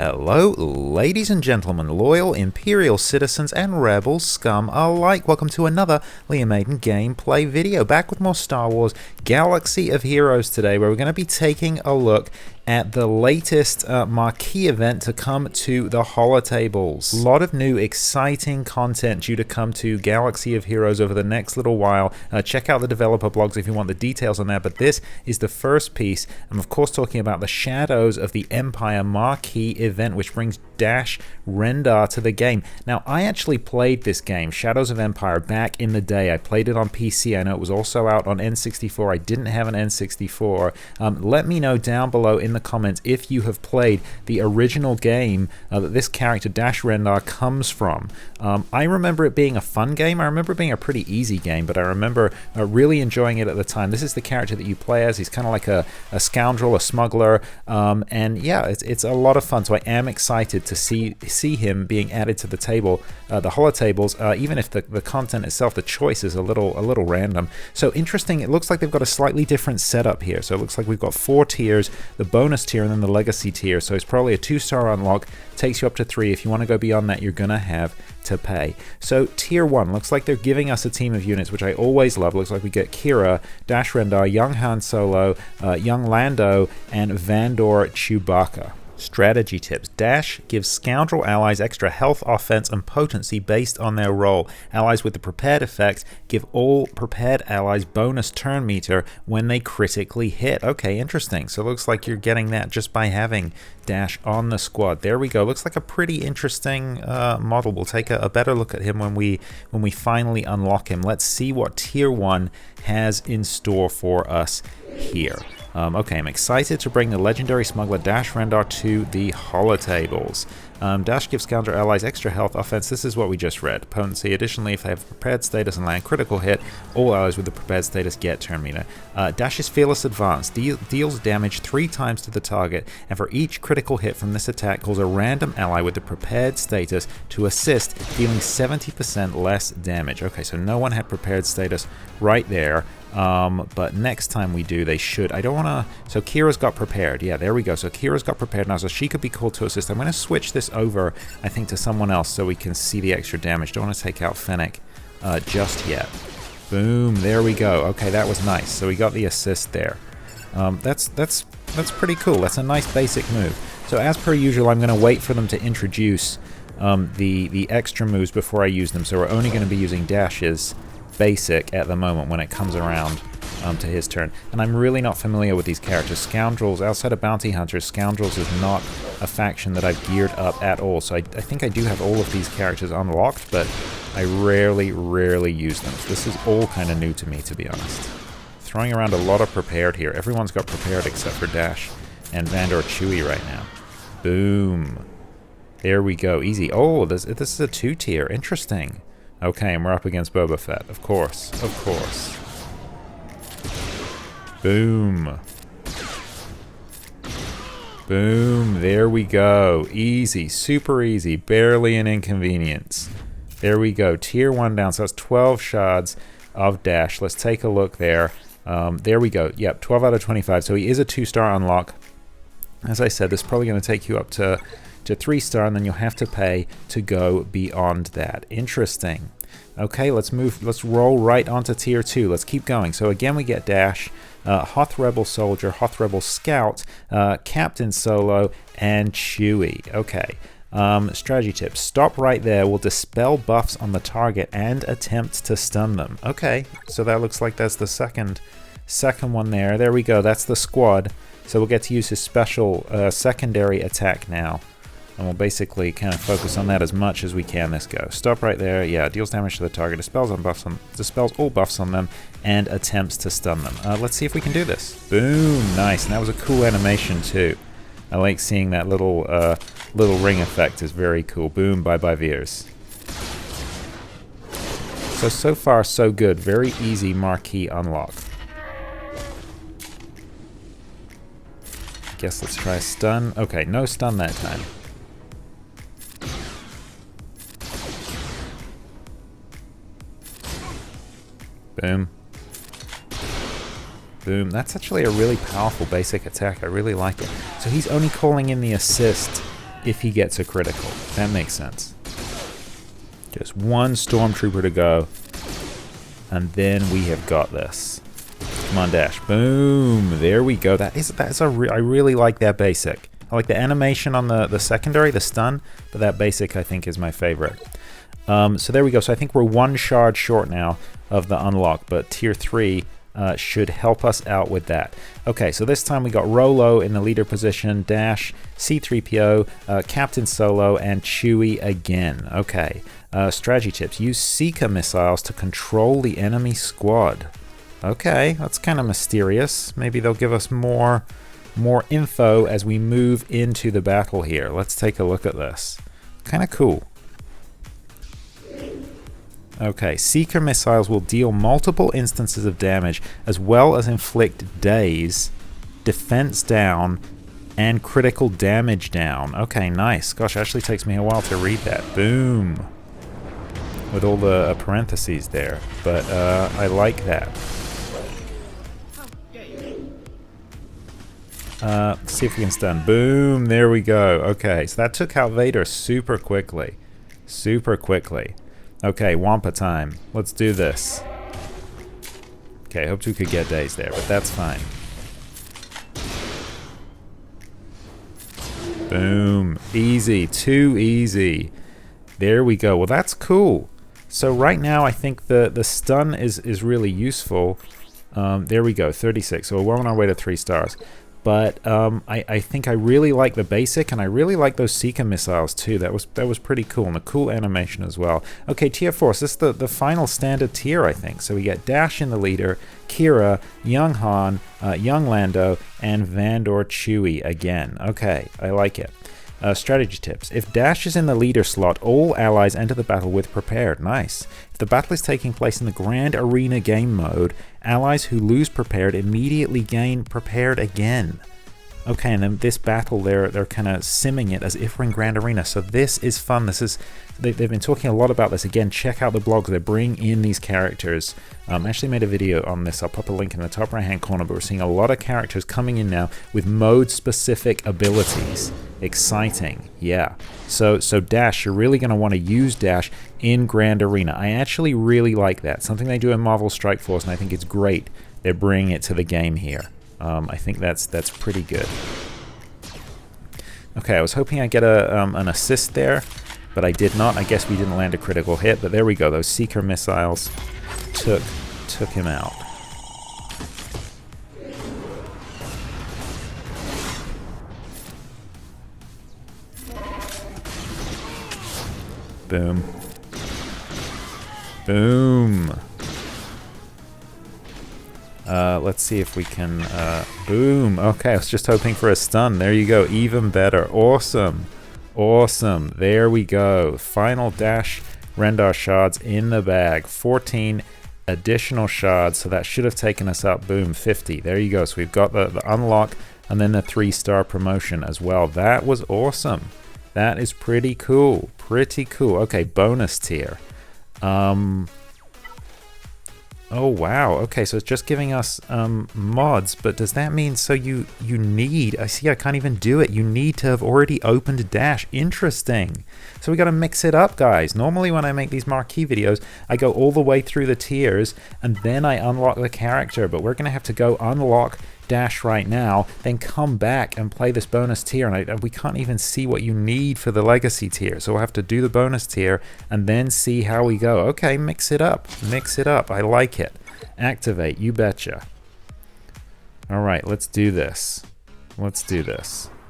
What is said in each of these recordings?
Hello, ladies and gentlemen, loyal Imperial citizens and rebel scum alike. Welcome to another Liam Maiden gameplay video. Back with more Star Wars Galaxy of Heroes today, where we're going to be taking a look at the latest Marquee event to come to the holotables. A lot of new exciting content due to come to Galaxy of Heroes over the next little while. Check out the developer blogs if you want the details on that, but this is the first piece. I'm of course talking about the Shadows of the Empire Marquee event, which brings Dash Rendar to the game. Now, I actually played this game, Shadows of Empire, back in the day. I played it on PC. I know it was also out on N64. I didn't have an N64. Let me know down below in the comments if you have played the original game that this character Dash Rendar comes from. I remember it being a fun game. I remember it being a pretty easy game, but I remember really enjoying it at the time. This is the character that you play as. He's kind of like a scoundrel, a smuggler, and yeah, it's a lot of fun. So I am excited to see him being added to the table, the holotables, even if the content itself, the choice is a little random. So interesting. It looks like they've got a slightly different setup here. So it looks like we've got 4 tiers, the bonus tier and then the legacy tier. So it's probably a 2-star unlock, takes you up to 3. If you want to go beyond that, you're gonna have to pay. So tier 1 looks like they're giving us a team of units, which I always love. Looks like we get Kira, Dash Rendar, young Han Solo, young Lando, and Vandor Chewbacca. Strategy tips. Dash gives scoundrel allies extra health, offense, and potency based on their role. Allies with the prepared effects give all prepared allies bonus turn meter when they critically hit. Okay, interesting. So it looks like you're getting that just by having Dash on the squad. There we go. Looks like a pretty interesting model. We'll take a better look at him when we finally unlock him. Let's see what tier 1 has in store for us here. Okay, I'm excited to bring the legendary smuggler Dash Rendar to the holotables. Dash gives scoundrel allies extra health, offense. This is what we just read. Potency. Additionally, if they have prepared status and land critical hit, all allies with the prepared status get turn meter. Dash's fearless advance deals damage 3 times to the target, and for each critical hit from this attack, calls a random ally with the prepared status to assist, dealing 70% less damage. Okay, so no one had prepared status right there. But next time we do, they should. I don't want to... So Kira's got prepared. Yeah, there we go. So Kira's got prepared now, so she could be called to assist. I'm going to switch this over, I think, to someone else so we can see the extra damage. Don't want to take out Fennec just yet. Boom, there we go. Okay, that was nice. So we got the assist there. That's pretty cool. That's a nice basic move. So as per usual, I'm going to wait for them to introduce the extra moves before I use them. So we're only going to be using Dash's basic at the moment when it comes around to his turn. And I'm really not familiar with these characters. Scoundrels, outside of Bounty Hunters, Scoundrels is not a faction that I've geared up at all. So I think I do have all of these characters unlocked, but I rarely use them. So this is all kind of new to me, to be honest. Throwing around a lot of prepared here. Everyone's got prepared except for Dash and Vandor Chewie right now. Boom. There we go. Easy. Oh, this is a 2-tier. Interesting. Okay, and we're up against Boba Fett. Of course. Of course. Boom. Boom. There we go. Easy. Super easy. Barely an inconvenience. There we go. Tier 1 down. So that's 12 shards of Dash. Let's take a look there. There we go. Yep, 12 out of 25. So he is a 2-star unlock. As I said, this is probably going to take you up to 3-star, and then you'll have to pay to go beyond that. Interesting. Okay, let's roll right onto tier 2. Let's keep going. So again, we get Dash, Hoth Rebel Soldier, Hoth Rebel Scout, Captain Solo, and Chewie. Okay. Strategy tips. Stop right there. Will dispel buffs on the target and attempt to stun them. Okay, so that looks like that's the second one there. There we go. That's the squad. So we'll get to use his special secondary attack now. And we'll basically kind of focus on that as much as we can this go. Stop right there. Yeah, deals damage to the target, dispels all buffs on them, and attempts to stun them. Let's see if we can do this. Boom, nice. And that was a cool animation too. I like seeing that little ring effect. Is very cool. Boom, bye-bye Veers. So far so good. Very easy Marquee unlock. Guess let's try a stun. Okay, no stun that time. Boom. Boom. That's actually a really powerful basic attack. I really like it. So he's only calling in the assist if he gets a critical. That makes sense. Just one stormtrooper to go. And then we have got this. Come on, Dash. Boom. There we go. I really like that basic. I like the animation on the secondary, the stun, but that basic I think is my favorite. So there we go. So I think we're 1 shard short now of the unlock, but tier 3 should help us out with that. Okay, so this time we got Rolo in the leader position, Dash, C-3PO, Captain Solo, and Chewie again. Okay, strategy tips. Use Seeker missiles to control the enemy squad. Okay, that's kind of mysterious. Maybe they'll give us more info as we move into the battle here. Let's take a look at this. Kind of cool. Okay, Seeker missiles will deal multiple instances of damage as well as inflict daze, defense down, and critical damage down. Okay, nice. Gosh, it actually takes me a while to read that. Boom. With all the parentheses there. But I like that. Let's see if we can stun. Boom, there we go. Okay, so that took out Vader super quickly. Super quickly. Okay, Wampa time. Let's do this. Okay, hoped we could get days there, but that's fine. Boom. Easy. Too easy. There we go. Well, that's cool. So right now, I think the stun is really useful. There we go. 36. So we're on our way to 3 stars. But I think I really like the basic, and I really like those Seeker missiles too. That was pretty cool, and a cool animation as well. Okay, tier 4. So this is the final standard tier, I think. So we get Dash in the leader, Kira, Young Han, Young Lando, and Vandor Chewie again. Okay, I like it. Strategy tips. If Dash is in the leader slot, all allies enter the battle with prepared. Nice. If the battle is taking place in the Grand Arena game mode, allies who lose prepared immediately gain prepared again. Okay, and then this battle, they're kind of simming it as if we're in Grand Arena. So this is fun. They've been talking a lot about this. Again, check out the blog. They bring in these characters. I actually made a video on this. I'll pop a link in the top right-hand corner. But we're seeing a lot of characters coming in now with mode-specific abilities. Exciting, yeah. So Dash, you're really going to want to use Dash in Grand Arena. I actually really like that. Something they do in Marvel Strike Force, and I think it's great. They're bringing it to the game here. I think that's pretty good. Okay, I was hoping I'd get an assist there, but I did not. I guess we didn't land a critical hit, but there we go. Those Seeker missiles took him out. Boom. Boom. Let's see if we can, boom. Okay, I was just hoping for a stun. There you go, even better. Awesome. Awesome. There we go. Final Dash Rendar shards in the bag. 14 additional shards, so that should have taken us up. Boom, 50. There you go. So we've got the unlock and then the 3-star promotion as well. That was awesome. That is pretty cool. Pretty cool. Okay, bonus tier. Oh wow, okay, so it's just giving us mods, but does that mean so you need, I see I can't even do it, you need to have already opened Dash. Interesting. So we got to mix it up, guys. Normally when I make these Marquee videos, I go all the way through the tiers and then I unlock the character, but we're going to have to go unlock Dash right now, then come back and play this bonus tier, and we can't even see what you need for the legacy tier, so we'll have to do the bonus tier and then see how we go. Okay, mix it up, I like it. Activate, you betcha. Alright, let's do this.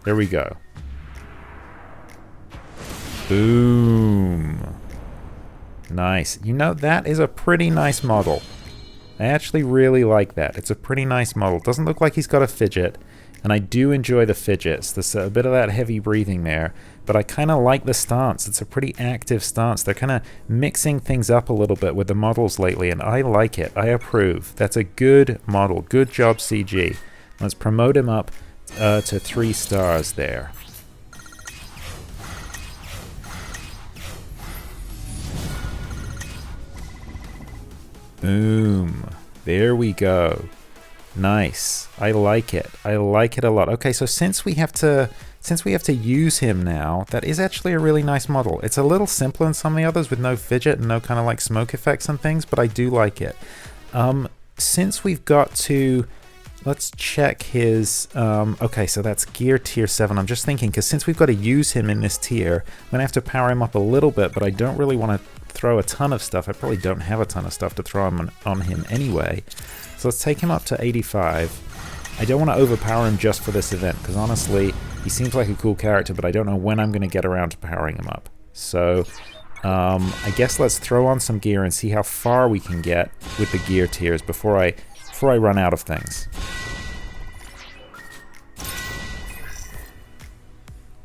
There we go. Boom. Nice. You know, that is a pretty nice model. I actually really like that. It's a pretty nice model. Doesn't look like he's got a fidget, and I do enjoy the fidgets. There's a bit of that heavy breathing there, but I kind of like the stance. It's a pretty active stance. They're kind of mixing things up a little bit with the models lately, and I like it. I approve. That's a good model. Good job, CG. Let's promote him up to 3 stars there. Boom. There we go. Nice. I like it. I like it a lot. Okay, so since we have to since we have to use him now, that is actually a really nice model. It's a little simpler than some of the others with no fidget and no kind of like smoke effects and things, but I do like it. Since we've got to, let's check his, okay, so that's gear tier 7. I'm just thinking, because since we've got to use him in this tier, I'm going to have to power him up a little bit, but I don't really want to throw a ton of stuff. I probably don't have a ton of stuff to throw on him anyway. So let's take him up to 85. I don't want to overpower him just for this event, because honestly, he seems like a cool character, but I don't know when I'm going to get around to powering him up. So I guess let's throw on some gear and see how far we can get with the gear tiers before I run out of things.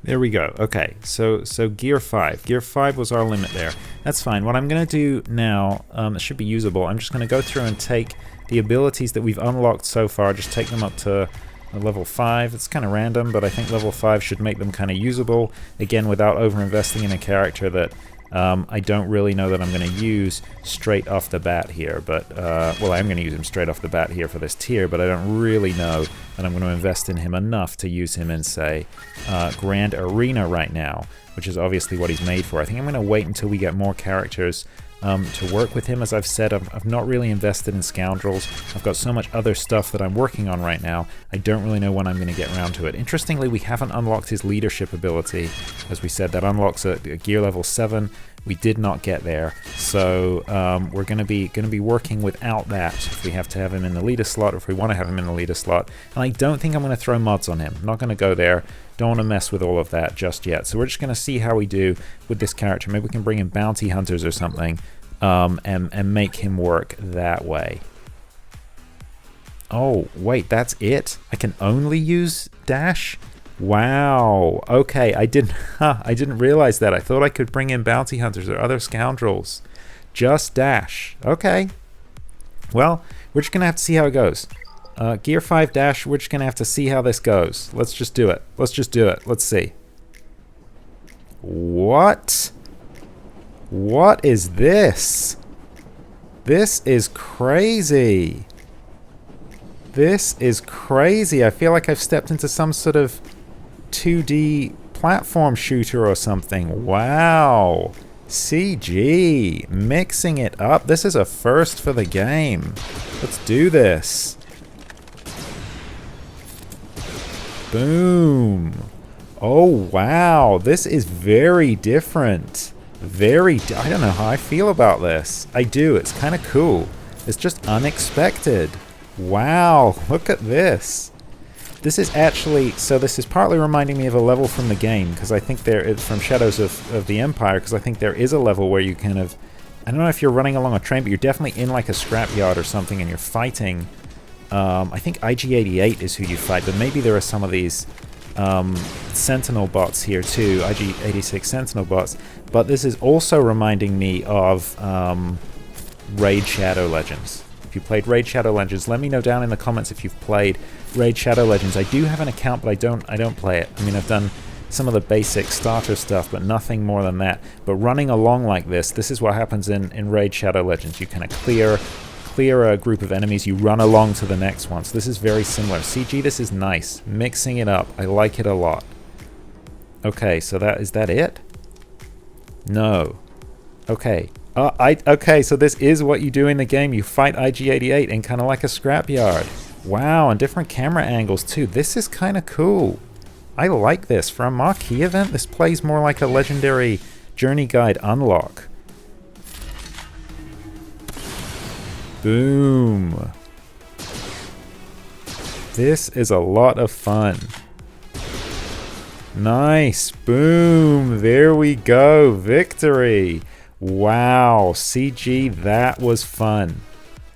There we go. Okay, so gear 5. Gear 5 was our limit there. That's fine. What I'm going to do now, it should be usable. I'm just going to go through and take the abilities that we've unlocked so far, just take them up to level 5. It's kind of random, but I think level 5 should make them kind of usable, again, without over-investing in a character that I don't really know that I'm going to use straight off the bat here, but, well, I'm going to use him straight off the bat here for this tier, but I don't really know that I'm going to invest in him enough to use him in, say, Grand Arena right now, which is obviously what he's made for. I think I'm going to wait until we get more characters to work with him. As I've said, I've not really invested in Scoundrels. I've got so much other stuff that I'm working on right now, I don't really know when I'm going to get around to it. Interestingly, we haven't unlocked his leadership ability. As we said, that unlocks at gear level 7. We did not get there, so we're going to be working without that if we have to have him in the leader slot, or if we want to have him in the leader slot. And I don't think I'm going to throw mods on him. I'm not going to go there. Don't want to mess with all of that just yet. So we're just going to see how we do with this character. Maybe we can bring in bounty hunters or something, and make him work that way. Oh, wait, that's it? I can only use Dash? Wow. Okay, I didn't realize that. I thought I could bring in bounty hunters or other scoundrels. Just Dash. Okay. Well, we're just going to have to see how it goes. Gear 5 Dash, we're just going to have to see how this goes. Let's just do it. Let's just do it. Let's see. What? What is this? This is crazy. This is crazy. I feel like I've stepped into some sort of 2D platform shooter or something. Wow. CG. Mixing it up. This is a first for the game. Let's do this. Boom. Oh, wow. This is very different. I don't know how I feel about this. I do. It's kind of cool. It's just unexpected. Wow. Look at this. This is actually, so this is partly reminding me of a level from the game, because I think there is from Shadows of the Empire, because I think there is a level where you kind of, I don't know if you're running along a train, but you're definitely in like a scrapyard or something, and you're fighting, I think IG-88 is who you fight, but maybe there are some of these Sentinel bots here too, IG-86 Sentinel bots, but this is also reminding me of Raid Shadow Legends. If you played Raid Shadow Legends, let me know down in the comments if you've played Raid Shadow Legends. I do have an account, but I don't play it. I mean, I've done some of the basic starter stuff, but nothing more than that. But running along like this is what happens in Raid Shadow Legends. You kind of clear a group of enemies, you run along to the next one. So this is very similar. CG, this is nice. Mixing it up. I like it a lot. Okay, so is that it? No. Okay. Okay, so this is what you do in the game. You fight IG-88 in kind of like a scrapyard. Wow, and different camera angles too. This is kind of cool. I like this. For a Marquee event, this plays more like a legendary journey guide unlock. Boom. This is a lot of fun. Nice. Boom. There we go. Victory. Wow, CG, that was fun.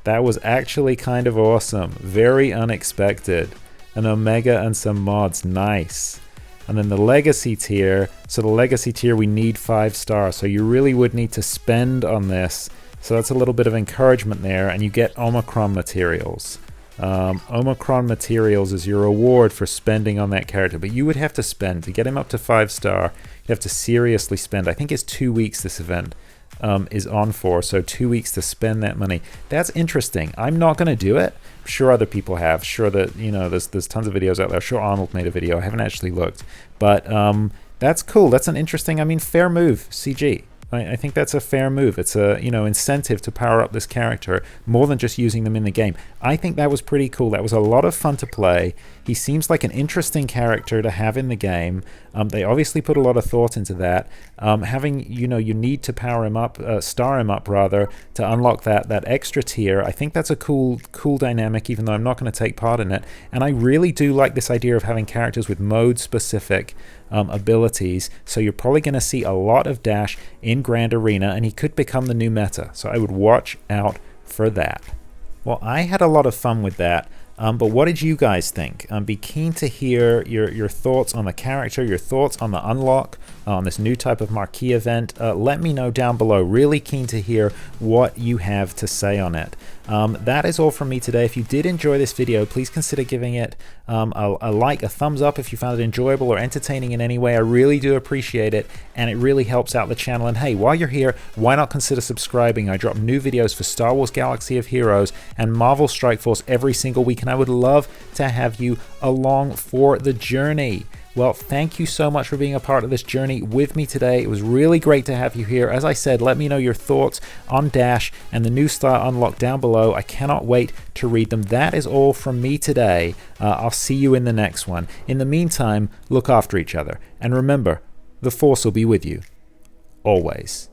That was actually kind of awesome. Very unexpected. An Omega and some mods, nice. And then the Legacy tier, so the Legacy tier we need 5 stars, so you really would need to spend on this. So that's a little bit of encouragement there, and you get Omicron materials. Omicron materials is your reward for spending on that character, but you would have to spend to get him up to 5 star. You have to seriously spend. I think it's 2 weeks this event. is on for, so 2 weeks to spend that money. That's interesting. I'm not going to do it. I'm sure other people have. Sure that, you know, there's tons of videos out there. Sure Arnold made a video. I haven't actually looked. But that's cool. That's an interesting, I mean, fair move, CG. I think that's a fair move. It's a, you know, incentive to power up this character more than just using them in the game. I think that was pretty cool. That was a lot of fun to play. He seems like an interesting character to have in the game. They obviously put a lot of thought into that. Having, you know, you need to power him up, star him up rather, to unlock that extra tier. I think that's a cool dynamic, even though I'm not going to take part in it. And I really do like this idea of having characters with mode-specific abilities. So you're probably going to see a lot of Dash in Grand Arena, and he could become the new meta. So I would watch out for that. Well, I had a lot of fun with that. But what did you guys think? Be keen to hear your thoughts on the character, your thoughts on the unlock, on this new type of Marquee event. Let me know down below. Really keen to hear what you have to say on it. That is all from me today. If you did enjoy this video, please consider giving it a like, a thumbs up if you found it enjoyable or entertaining in any way. I really do appreciate it, and it really helps out the channel. And hey, while you're here, why not consider subscribing? I drop new videos for Star Wars Galaxy of Heroes and Marvel Strike Force every single week, and I would love to have you along for the journey. Well, thank you so much for being a part of this journey with me today. It was really great to have you here. As I said, let me know your thoughts on Dash and the new star unlock down below. I cannot wait to read them. That is all from me today. I'll see you in the next one. In the meantime, look after each other. And remember, the Force will be with you always.